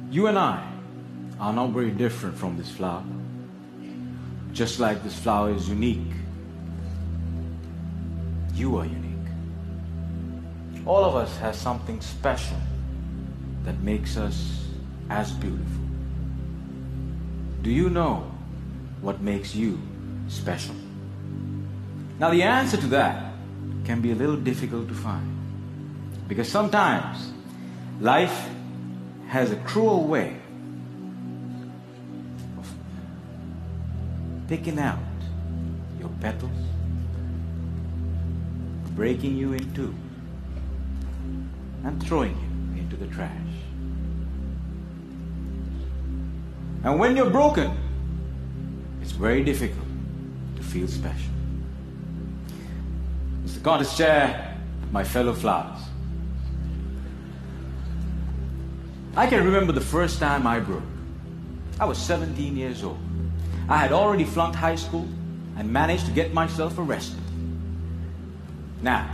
You and I are not very different from this flower. Just like this flower is unique, you are unique. All of us have something special that makes us as beautiful. Do you know what makes you special? Now the answer to that can be a little difficult to find, because sometimes life has a cruel way of picking out your petals, breaking you in two, and throwing you into the trash. And when you're broken, it's very difficult to feel special. Mr. Contest Chair, my fellow flowers, I can remember the first time I broke. I was 17 years old. I had already flunked high school and managed to get myself arrested. Now,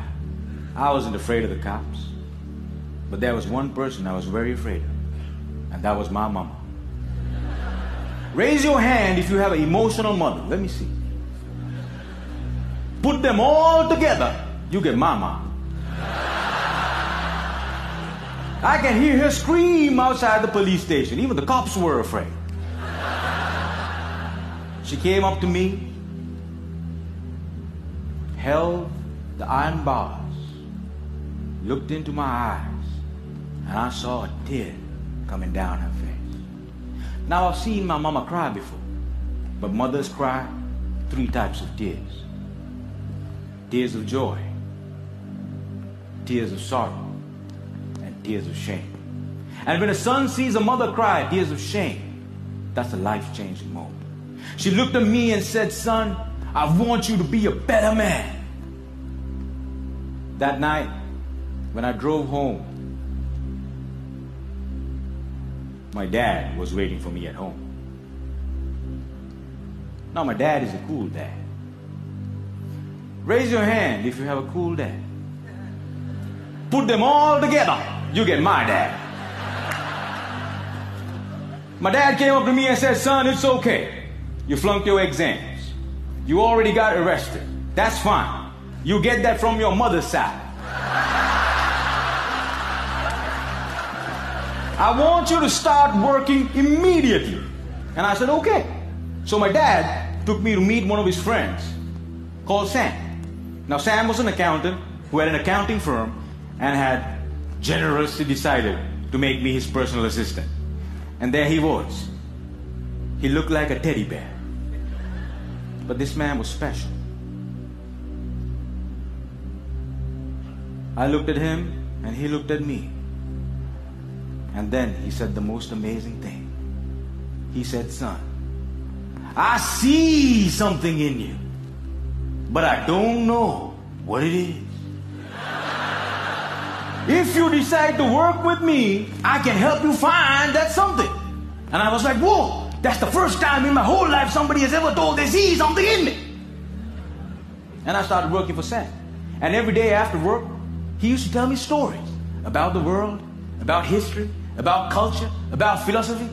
I wasn't afraid of the cops, but there was one person I was very afraid of, and that was my mama. Raise your hand if you have an emotional mother. Let me see. Put them all together, you get my mom. I can hear her scream outside the police station. Even the cops were afraid. She came up to me, held the iron bars, looked into my eyes, and I saw a tear coming down her face. Now, I've seen my mama cry before, but mothers cry 3 types of tears. Tears of joy, tears of sorrow, and tears of shame. And when a son sees a mother cry tears of shame, that's a life-changing moment. She looked at me and said, "Son, I want you to be a better man." That night, when I drove home, my dad was waiting for me at home. Now, my dad is a cool dad. Raise your hand if you have a cool dad. Put them all together, you get my dad. My dad came up to me and said, "Son, it's okay. You flunked your exams. You already got arrested. That's fine. You get that from your mother's side. I want you to start working immediately." And I said, "Okay." So my dad took me to meet one of his friends called Sam. Now, Sam was an accountant who had an accounting firm and had generously decided to make me his personal assistant. And there he was. He looked like a teddy bear. But this man was special. I looked at him and he looked at me. And then he said the most amazing thing. He said, "Son, I see something in you, but I don't know what it is. If you decide to work with me, I can help you find that something." And I was like, "Whoa, that's the first time in my whole life somebody has ever told they see something in me." And I started working for Sam. And every day after work, he used to tell me stories about the world, about history, about culture, about philosophy.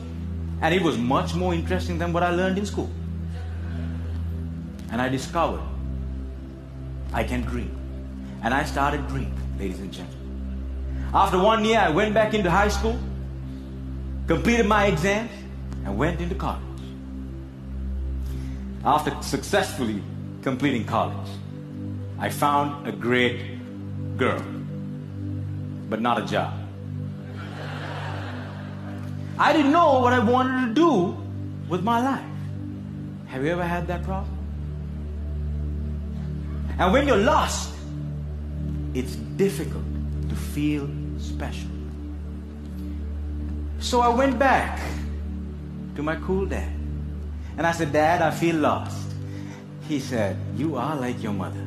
And it was much more interesting than what I learned in school. And I discovered I can dream. And I started dreaming, ladies and gentlemen. After 1 year, I went back into high school, completed my exams, and went into college. After successfully completing college, I found a great girl, but not a job. I didn't know what I wanted to do with my life. Have you ever had that problem? And when you're lost, it's difficult to feel special. So I went back to my cool dad. And I said, "Dad, I feel lost." He said, "You are like your mother."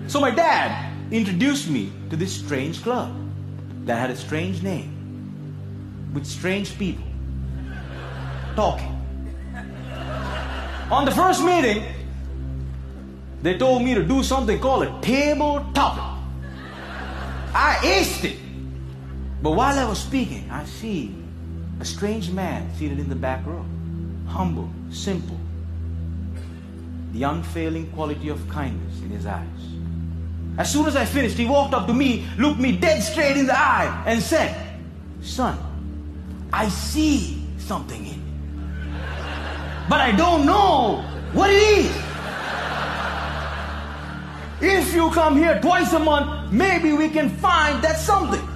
So my dad introduced me to this strange club that had a strange name, with strange people talking. On the first meeting, they told me to do something called a table topic. I aced it. But while I was speaking, I see a strange man seated in the back row. Humble, simple. The unfailing quality of kindness in his eyes. As soon as I finished, he walked up to me, looked me dead straight in the eye, and said, "Son, I see something in you. But I don't know what it is. If you come here twice a month, maybe we can find that something."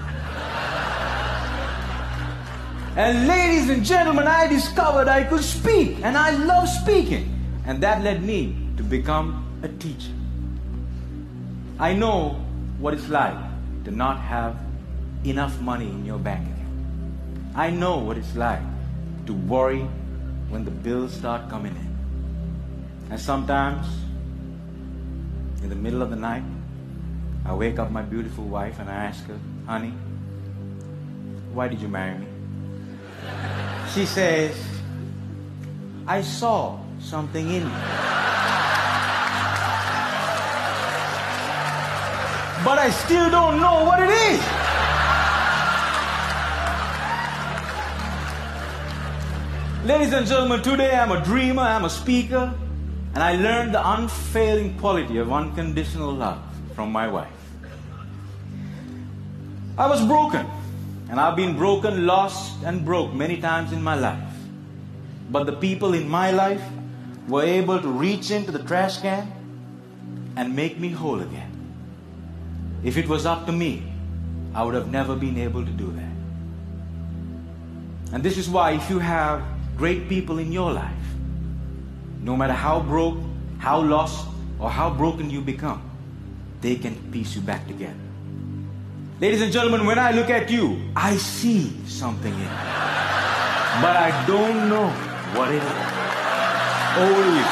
And ladies and gentlemen, I discovered I could speak, and I love speaking. And that led me to become a teacher. I know what it's like to not have enough money in your bank account. I know what it's like to worry when the bills start coming in. And sometimes, in the middle of the night, I wake up my beautiful wife and I ask her, "Honey, why did you marry me?" She says, "I saw something in you. But I still don't know what it is." Ladies and gentlemen, today I'm a dreamer, I'm a speaker, and I learned the unfailing quality of unconditional love from my wife. I was broken, and I've been broken, lost, and broke many times in my life. But the people in my life were able to reach into the trash can and make me whole again. If it was up to me, I would have never been able to do that. And this is why if you have great people in your life, no matter how broke, how lost, or how broken you become, they can piece you back together. Ladies and gentlemen, when I look at you, I see something in you. But I don't know what it is. Over to you.